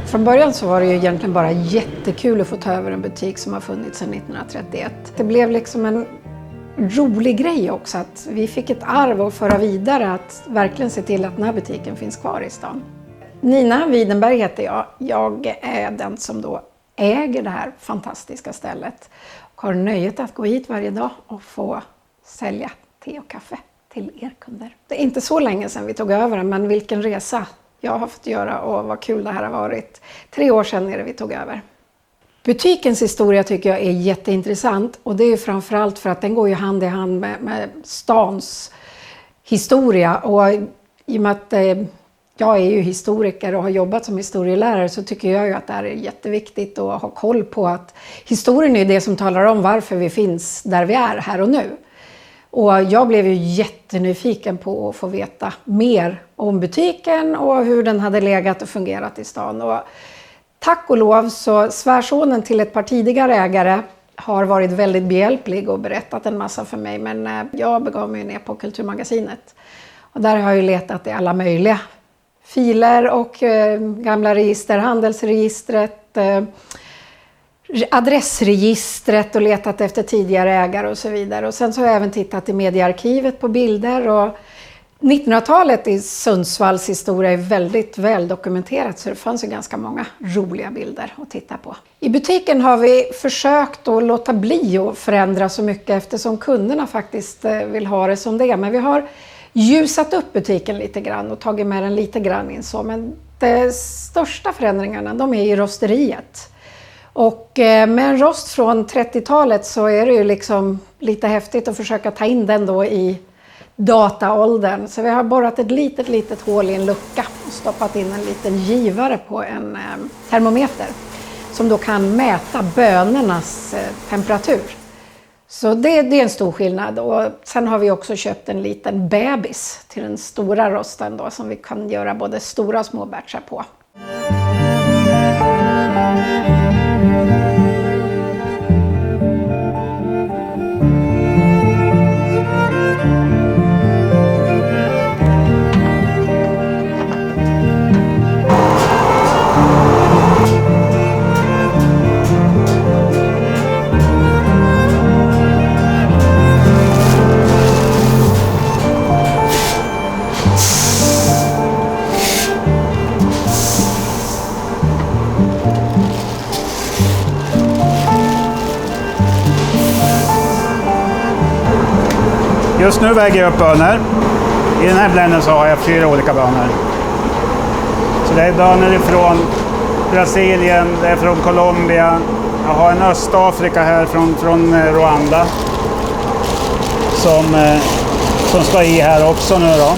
Från början så var det ju egentligen bara jättekul att få ta över en butik som har funnits sedan 1931. Det blev liksom en rolig grej också att vi fick ett arv att föra vidare, att verkligen se till att den här butiken finns kvar i stan. Nina Widenberg heter jag. Jag är den som då äger det här fantastiska stället och har nöjet att gå hit varje dag och få sälja te och kaffe till er kunder. Det är inte så länge sedan vi tog över den, men vilken resa jag har fått göra och vad kul det här har varit. 3 år sedan är det vi tog över. Butikens historia tycker jag är jätteintressant, och det är framförallt för att den går ju hand i hand med stans historia. Och i och med att jag är ju historiker och har jobbat som historielärare, så tycker jag ju att det här är jätteviktigt att ha koll på att historien är det som talar om varför vi finns där vi är här och nu. Och jag blev ju jättenyfiken på att få veta mer om butiken och hur den hade legat och fungerat i stan. Och tack och lov så svärsonen till ett par tidigare ägare har varit väldigt behjälplig och berättat en massa för mig. Men jag begav mig ner på Kulturmagasinet. Och där har jag letat i alla möjliga filer och gamla register, handelsregistret, adressregistret och letat efter tidigare ägare och så vidare. Och sen så har jag även tittat i mediearkivet på bilder, och 1900-talet i Sundsvalls historia är väldigt väl dokumenterat, så det fanns ju ganska många roliga bilder att titta på. I butiken har vi försökt att låta bli att förändra så mycket eftersom kunderna faktiskt vill ha det som det är. Men vi har ljusat upp butiken lite grann och tagit med den lite grann in så. Men de största förändringarna, de är i rosteriet. Och med en rost från 30-talet så är det ju liksom lite häftigt att försöka ta in den då i dataåldern. Så vi har borrat ett litet hål i en lucka och stoppat in en liten givare på en termometer som då kan mäta bönornas temperatur. Så det är en stor skillnad. Och sen har vi också köpt en liten bebis till den stora rosten då, som vi kan göra både stora och små batchar på. Just nu väger jag upp bönor. I den här blenden så har jag 4 olika bönor. Så det är bönor från Brasilien, det är från Colombia. Jag har en Östafrika här från Rwanda. Som ska i här också nu då.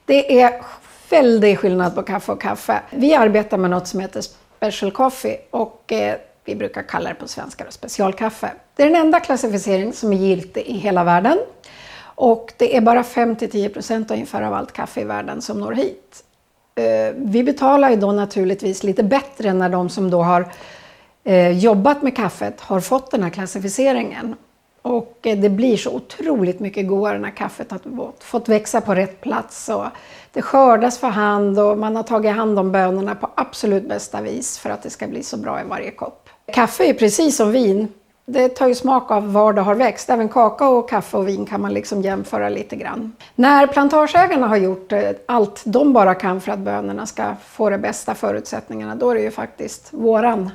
Det är väldigt skillnad på kaffe och kaffe. Vi arbetar med något som heter Special Coffee och vi brukar kalla det på svenska specialkaffe. Det är den enda klassificering som är giltig i hela världen. Och det är bara 5-10% ungefär av allt kaffe i världen som når hit. Vi betalar ju då naturligtvis lite bättre när de som då har jobbat med kaffet har fått den här klassificeringen. Och det blir så otroligt mycket godare när kaffet har fått växa på rätt plats. Och det skördas för hand och man har tagit hand om bönorna på absolut bästa vis för att det ska bli så bra i varje kopp. Kaffe är precis som vin. Det tar ju smak av var det har växt. Även kakao, kaffe och vin kan man liksom jämföra lite grann. När plantageägarna har gjort allt de bara kan för att bönorna ska få de bästa förutsättningarna, då är det ju faktiskt våran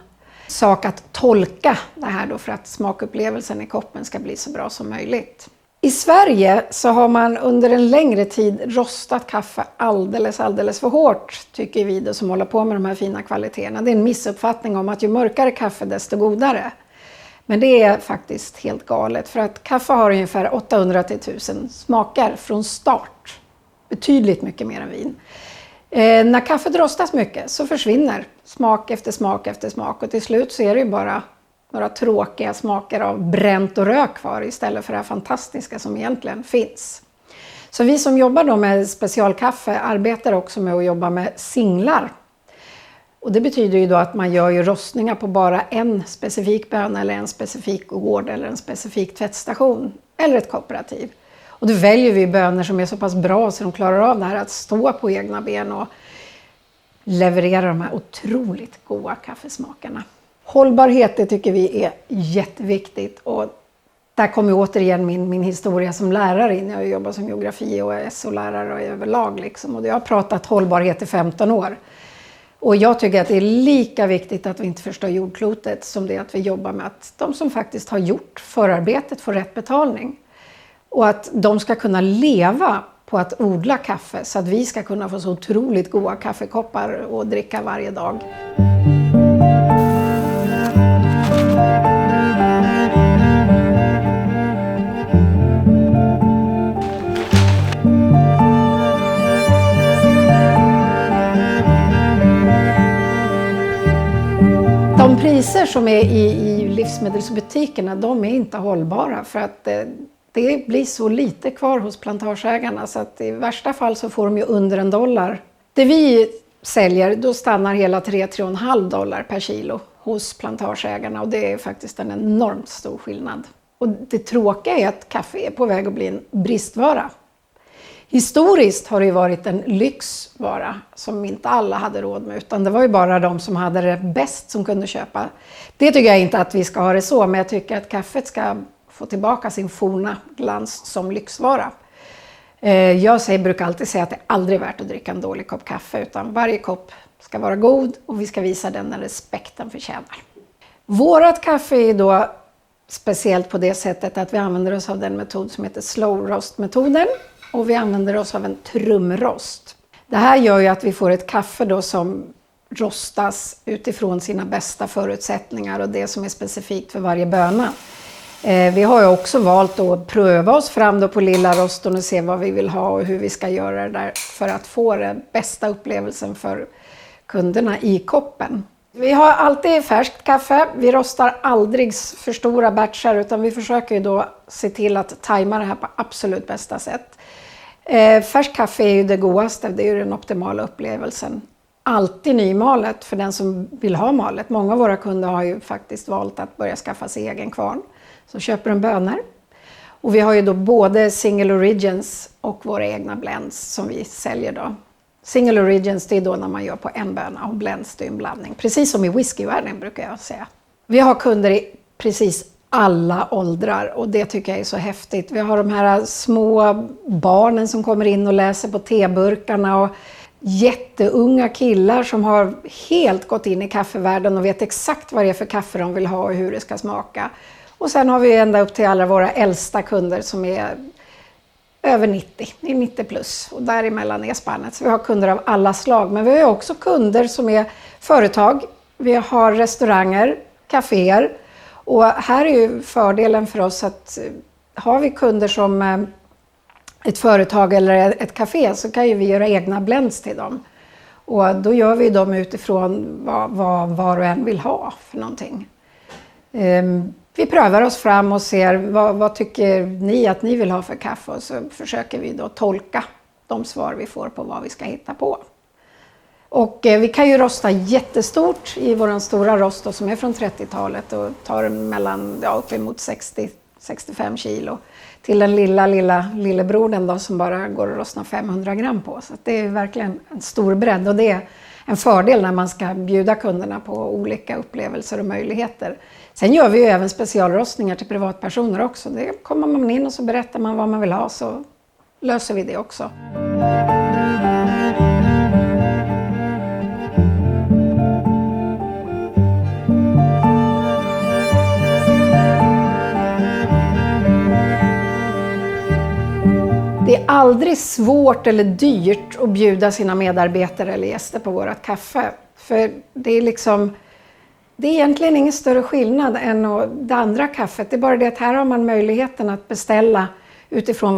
sak att tolka det här då för att smakupplevelsen i koppen ska bli så bra som möjligt. I Sverige så har man under en längre tid rostat kaffe alldeles för hårt, tycker vi då som håller på med de här fina kvaliteterna. Det är en missuppfattning om att ju mörkare kaffe desto godare. Men det är faktiskt helt galet, för att kaffe har ungefär 800-1000 smaker från start. Betydligt mycket mer än vin. När kaffet rostas mycket så försvinner smak efter smak efter smak, och till slut så är det ju bara några tråkiga smaker av bränt och rök kvar istället för det här fantastiska som egentligen finns. Så vi som jobbar då med specialkaffe arbetar också med att jobba med singlar. Och det betyder ju då att man gör ju rostningar på bara en specifik böna eller en specifik gård eller en specifik tvättstation eller ett kooperativ. Och då väljer vi bönor som är så pass bra så de klarar av det här att stå på egna ben och leverera de här otroligt goda kaffesmakerna. Hållbarhet, det tycker vi är jätteviktigt, och där kommer återigen min historia som lärare in. Jag har jobbat som geografi och SO-lärare och överlag liksom, och jag har pratat hållbarhet i 15 år. Och jag tycker att det är lika viktigt att vi inte förstör jordklotet som det att vi jobbar med att de som faktiskt har gjort förarbetet får rätt betalning. Och att de ska kunna leva på att odla kaffe så att vi ska kunna få så otroligt goda kaffekoppar och dricka varje dag. De priser som är i livsmedelsbutikerna, de är inte hållbara, för att det blir så lite kvar hos plantageägarna, så att i värsta fall så får de ju under $1. Det vi säljer, då stannar hela $3-3,5 per kilo hos plantageägarna, och det är faktiskt en enormt stor skillnad. Och det tråkiga är att kaffe är på väg att bli en bristvara. Historiskt har det ju varit en lyxvara som inte alla hade råd med, utan det var ju bara de som hade det bäst som kunde köpa. Det tycker jag inte att vi ska ha det så, men jag tycker att kaffet ska få tillbaka sin forna glans som lyxvara. Jag brukar alltid säga att det aldrig är värt att dricka en dålig kopp kaffe, utan varje kopp ska vara god och vi ska visa den respekten förtjänar. Vårat kaffe är då speciellt på det sättet att vi använder oss av den metod som heter slow roast-metoden. Och vi använder oss av en trumrost. Det här gör ju att vi får ett kaffe då som rostas utifrån sina bästa förutsättningar och det som är specifikt för varje böna. Vi har ju också valt att pröva oss fram då på lilla rosten och se vad vi vill ha och hur vi ska göra det där för att få den bästa upplevelsen för kunderna i koppen. Vi har alltid färskt kaffe. Vi rostar aldrig för stora batchar, utan vi försöker ju då se till att tajma det här på absolut bästa sätt. Färskt kaffe är ju det godaste, det är ju den optimala upplevelsen. Alltid nymalet för den som vill ha malet. Många av våra kunder har ju faktiskt valt att börja skaffa sig egen kvarn. Så köper de bönor. Och vi har ju då både single origins och våra egna blends som vi säljer då. Single origins, det är då när man gör på en böna, och blends, det är en blandning. Precis som i whiskyvärlden brukar jag säga. Vi har kunder i precis alla åldrar, och det tycker jag är så häftigt. Vi har de här små barnen som kommer in och läser på teburkarna, och jätteunga killar som har helt gått in i kaffevärlden och vet exakt vad det är för kaffe de vill ha och hur det ska smaka. Och sen har vi ända upp till alla våra äldsta kunder som är över 90 plus, och däremellan är spannet. Så vi har kunder av alla slag, men vi har också kunder som är företag. Vi har restauranger, kaféer, och här är ju fördelen för oss att har vi kunder som ett företag eller ett café, så kan ju vi göra egna blends till dem. Och då gör vi dem utifrån vad var och en vill ha för någonting. Vi prövar oss fram och ser vad tycker ni att ni vill ha för kaffe, och så försöker vi då tolka de svar vi får på vad vi ska hitta på. Och vi kan ju rosta jättestort i våran stora rost då, som är från 30-talet och tar mellan uppemot 60-65 kilo, till den lillebrodern då som bara går att rosta 500 gram på. Så det är verkligen en stor bredd, och det en fördel när man ska bjuda kunderna på olika upplevelser och möjligheter. Sen gör vi ju även specialrostningar till privatpersoner också. Det kommer man in och så berättar man vad man vill ha, så löser vi det också. Det är aldrig svårt eller dyrt att bjuda sina medarbetare eller gäster på vårt kaffe. För det är egentligen ingen större skillnad än det andra kaffet. Det är bara det att här har man möjligheten att beställa utifrån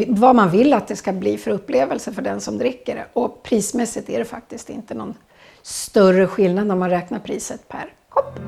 vad man vill att det ska bli för upplevelse för den som dricker det. Och prismässigt är det faktiskt inte någon större skillnad om man räknar priset per kopp.